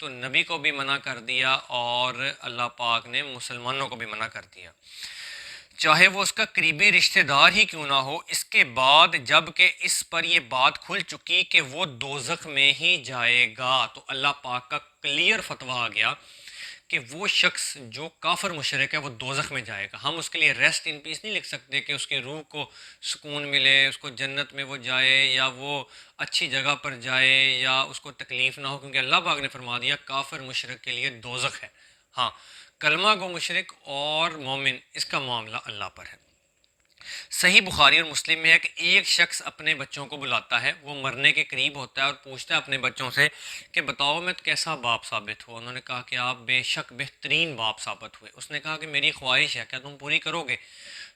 تو نبی کو بھی منع کر دیا اور اللہ پاک نے مسلمانوں کو بھی منع کر دیا، چاہے وہ اس کا قریبی رشتہ دار ہی کیوں نہ ہو۔ اس کے بعد جب کہ اس پر یہ بات کھل چکی کہ وہ دوزخ میں ہی جائے گا، تو اللہ پاک کا کلیئر فتویٰ آ گیا کہ وہ شخص جو کافر مشرک ہے وہ دوزخ میں جائے گا۔ ہم اس کے لیے ریسٹ ان پیس نہیں لکھ سکتے کہ اس کی روح کو سکون ملے، اس کو جنت میں وہ جائے، یا وہ اچھی جگہ پر جائے، یا اس کو تکلیف نہ ہو، کیونکہ اللہ پاک نے فرما دیا کافر مشرک کے لیے دوزخ ہے۔ ہاں، کلمہ گو مشرک اور مومن اس کا معاملہ اللہ پر ہے۔ صحیح بخاری اور مسلم میں ہے کہ ایک شخص اپنے بچوں کو بلاتا ہے، وہ مرنے کے قریب ہوتا ہے اور پوچھتا ہے اپنے بچوں سے کہ بتاؤ میں کیسا باپ ثابت ہوا۔ انہوں نے کہا کہ آپ بے شک بہترین باپ ثابت ہوئے۔ اس نے کہا کہ میری خواہش ہے، کیا تم پوری کرو گے؟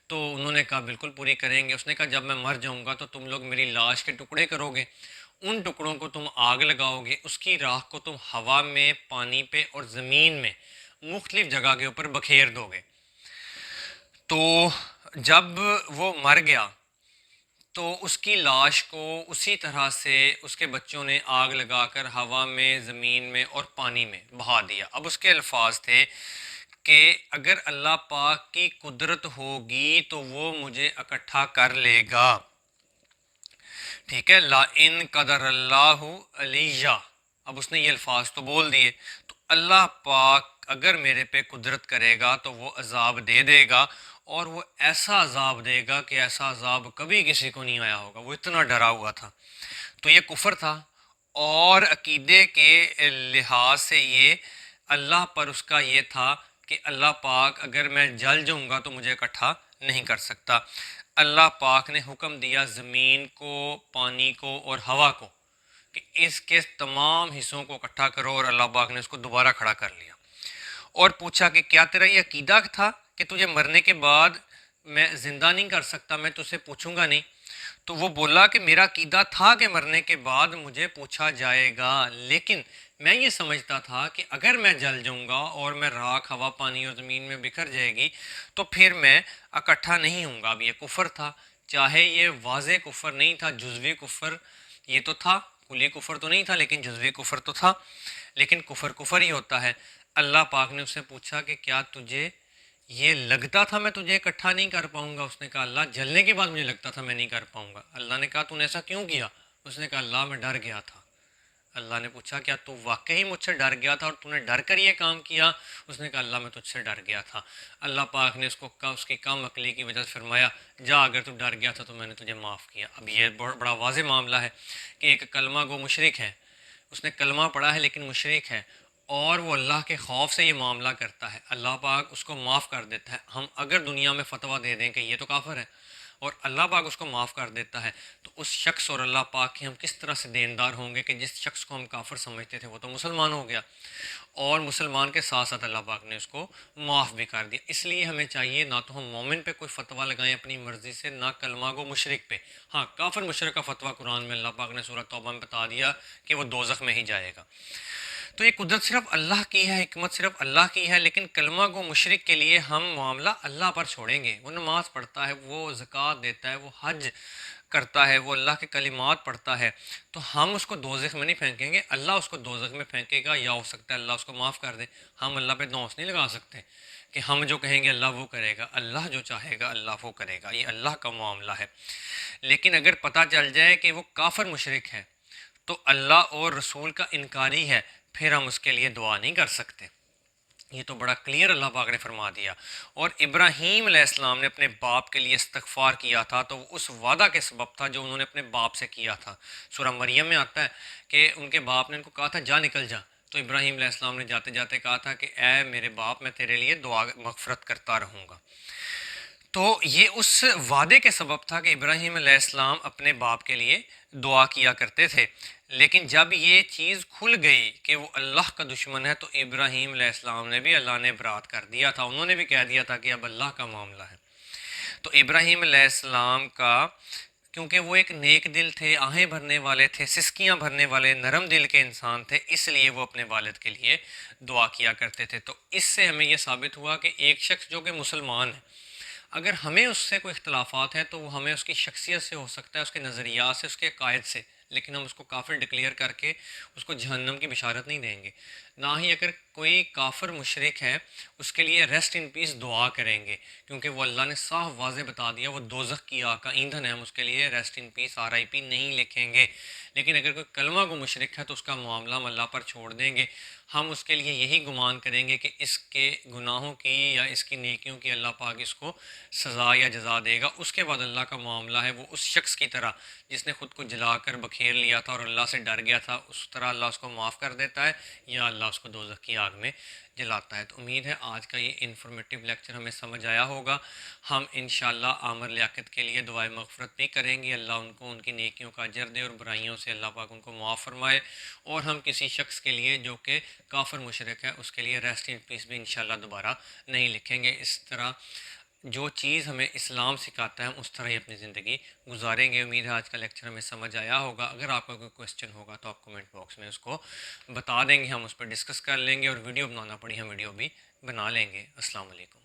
تو انہوں نے کہا بالکل پوری کریں گے۔ اس نے کہا جب میں مر جاؤں گا تو تم لوگ میری لاش کے ٹکڑے کرو گے، ان ٹکڑوں کو تم آگ لگاؤ گے، اس کی راکھ کو تم ہوا میں، پانی پہ اور زمین میں مختلف جگہ کے اوپر بکھیر دو گے۔ تو جب وہ مر گیا تو اس کی لاش کو اسی طرح سے اس کے بچوں نے آگ لگا کر ہوا میں، زمین میں اور پانی میں بہا دیا۔ اب اس کے الفاظ تھے کہ اگر اللہ پاک کی قدرت ہوگی تو وہ مجھے اکٹھا کر لے گا، ٹھیک ہے، لا ان قدر اللہ علیہ۔ اب اس نے یہ الفاظ تو بول دیے، تو اللہ پاک اگر میرے پہ قدرت کرے گا تو وہ عذاب دے دے گا، اور وہ ایسا عذاب دے گا کہ ایسا عذاب کبھی کسی کو نہیں آیا ہوگا۔ وہ اتنا ڈرا ہوا تھا۔ تو یہ کفر تھا، اور عقیدے کے لحاظ سے یہ اللہ پر اس کا یہ تھا کہ اللہ پاک اگر میں جل جاؤں گا تو مجھے اکٹھا نہیں کر سکتا۔ اللہ پاک نے حکم دیا زمین کو، پانی کو اور ہوا کو کہ اس کے تمام حصوں کو اکٹھا کرو، اور اللہ پاک نے اس کو دوبارہ کھڑا کر لیا اور پوچھا کہ کیا تیرا یہ عقیدہ تھا کہ تجھے مرنے کے بعد میں زندہ نہیں کر سکتا، میں تجھ سے پوچھوں گا نہیں؟ تو وہ بولا کہ میرا عقیدہ تھا کہ مرنے کے بعد مجھے پوچھا جائے گا، لیکن میں یہ سمجھتا تھا کہ اگر میں جل جاؤں گا اور میں راکھ، ہوا، پانی اور زمین میں بکھر جائے گی تو پھر میں اکٹھا نہیں ہوں گا۔ اب یہ کفر تھا، چاہے یہ واضح کفر نہیں تھا، جزوی کفر یہ تو تھا، کلی کفر تو نہیں تھا لیکن جزوی کفر تو تھا، لیکن کفر کفر ہی ہوتا ہے۔ اللہ پاک نے اس سے پوچھا کہ کیا تجھے یہ لگتا تھا میں تجھے اکٹھا نہیں کر پاؤں گا؟ اس نے کہا اللہ جلنے کے بعد مجھے لگتا تھا میں نہیں کر پاؤں گا۔ اللہ نے کہا تو نے ایسا کیوں کیا؟ اس نے کہا اللہ میں ڈر گیا تھا۔ اللہ نے پوچھا کیا تو واقعی مجھ سے ڈر گیا تھا اور تو نے ڈر کر یہ کام کیا؟ اس نے کہا اللہ میں تجھ سے ڈر گیا تھا۔ اللہ پاک نے اس کی کم عقلی کی وجہ سے فرمایا جا اگر تو ڈر گیا تھا تو میں نے تجھے معاف کیا۔ اب یہ بڑا واضح معاملہ ہے کہ ایک کلمہ گو مشرک ہے، اس نے کلمہ پڑھا ہے لیکن مشرک ہے، اور وہ اللہ کے خوف سے یہ معاملہ کرتا ہے، اللہ پاک اس کو معاف کر دیتا ہے۔ ہم اگر دنیا میں فتویٰ دے دیں کہ یہ تو کافر ہے اور اللہ پاک اس کو معاف کر دیتا ہے، تو اس شخص اور اللہ پاک کے ہم کس طرح سے دیندار ہوں گے کہ جس شخص کو ہم کافر سمجھتے تھے وہ تو مسلمان ہو گیا، اور مسلمان کے ساتھ ساتھ اللہ پاک نے اس کو معاف بھی کر دیا۔ اس لیے ہمیں چاہیے نہ تو ہم مومن پہ کوئی فتویٰ لگائیں اپنی مرضی سے، نہ کلمہ گو مشرک پہ۔ ہاں، کافر مشرک کا فتویٰ قرآن میں اللہ پاک نے سورہ توبہ میں بتا دیا کہ وہ دوزخ میں ہی جائے گا۔ تو یہ قدرت صرف اللہ کی ہے، حکمت صرف اللہ کی ہے، لیکن کلمہ گو مشرک کے لیے ہم معاملہ اللہ پر چھوڑیں گے۔ وہ نماز پڑھتا ہے، وہ زکوٰۃ دیتا ہے، وہ حج کرتا ہے، وہ اللہ کے کلمات پڑھتا ہے، تو ہم اس کو دوزخ میں نہیں پھینکیں گے، اللہ اس کو دوزخ میں پھینکے گا، یا ہو سکتا ہے اللہ اس کو معاف کر دے۔ ہم اللہ پہ دوست نہیں لگا سکتے کہ ہم جو کہیں گے اللہ وہ کرے گا، اللہ جو چاہے گا اللہ وہ کرے گا، یہ اللہ کا معاملہ ہے۔ لیکن اگر پتہ چل جائے کہ وہ کافر مشرک ہے تو اللہ اور رسول کا انکاری ہے، پھر ہم اس کے لیے دعا نہیں کر سکتے۔ یہ تو بڑا کلیئر اللہ پاک نے فرما دیا۔ اور ابراہیم علیہ السلام نے اپنے باپ کے لیے استغفار کیا تھا، تو وہ اس وعدہ کے سبب تھا جو انہوں نے اپنے باپ سے کیا تھا۔ سورہ مریم میں آتا ہے کہ ان کے باپ نے ان کو کہا تھا جا نکل جا، تو ابراہیم علیہ السلام نے جاتے جاتے کہا تھا کہ اے میرے باپ میں تیرے لیے دعا مغفرت کرتا رہوں گا۔ تو یہ اس وعدے کے سبب تھا کہ ابراہیم علیہ السلام اپنے باپ کے لیے دعا کیا کرتے تھے، لیکن جب یہ چیز کھل گئی کہ وہ اللہ کا دشمن ہے تو ابراہیم علیہ السلام نے بھی اللہ نے برات کر دیا تھا، انہوں نے بھی کہہ دیا تھا کہ اب اللہ کا معاملہ ہے۔ تو ابراہیم علیہ السلام کا کیونکہ وہ ایک نیک دل تھے، آہیں بھرنے والے تھے، سسکیاں بھرنے والے نرم دل کے انسان تھے، اس لیے وہ اپنے والد کے لیے دعا کیا کرتے تھے۔ تو اس سے ہمیں یہ ثابت ہوا کہ ایک شخص جو کہ مسلمان ہے، اگر ہمیں اس سے کوئی اختلافات ہیں تو وہ ہمیں اس کی شخصیت سے ہو سکتا ہے، اس کے نظریات سے، اس کے عقائد سے، لیکن ہم اس کو کافر ڈکلیئر کر کے اس کو جہنم کی بشارت نہیں دیں گے۔ نہ ہی اگر کوئی کافر مشرک ہے اس کے لیے ریسٹ ان پیس دعا کریں گے، کیونکہ وہ اللہ نے صاف واضح بتا دیا وہ دوزخ کی آگ کا ایندھن ہے، ہم اس کے لیے ریسٹ ان پیس RIP نہیں لکھیں گے۔ لیکن اگر کوئی کلمہ کو مشرک ہے تو اس کا معاملہ ہم اللہ پر چھوڑ دیں گے، ہم اس کے لیے یہی گمان کریں گے کہ اس کے گناہوں کی یا اس کی نیکیوں کی اللہ پاک اس کو سزا یا جزا دے گا۔ اس کے بعد اللہ کا معاملہ ہے وہ اس شخص کی طرح جس نے خود کو جلا کر بکھیر لیا تھا اور اللہ سے ڈر گیا تھا، اس طرح اللہ اس کو معاف کر دیتا ہے یا اللہ اس کو دوزخ کی آگ میں جلاتا ہے۔ تو امید ہے آج کا یہ انفارمیٹیو لیکچر ہمیں سمجھ آیا ہوگا۔ ہم انشاءاللہ عامر لیاقت کے لیے دعائے مغفرت بھی کریں گے، اللہ ان کو ان کی نیکیوں کا اجر دے اور برائیوں سے اللہ پاک ان کو معاف فرمائے، اور ہم کسی شخص کے لیے جو کہ کافر مشرک ہے اس کے لیے ریسٹ ان پیس بھی انشاءاللہ دوبارہ نہیں لکھیں گے۔ اس طرح جو چیز ہمیں اسلام سکھاتا ہے ہم اس طرح ہی اپنی زندگی گزاریں گے۔ امید ہے آج کا لیکچر ہمیں سمجھ آیا ہوگا۔ اگر آپ کا کوئی کویسچن ہوگا تو آپ کمنٹ باکس میں اس کو بتا دیں گے، ہم اس پر ڈسکس کر لیں گے، اور ویڈیو بنانا پڑی ہم ویڈیو بھی بنا لیں گے۔ السلام علیکم۔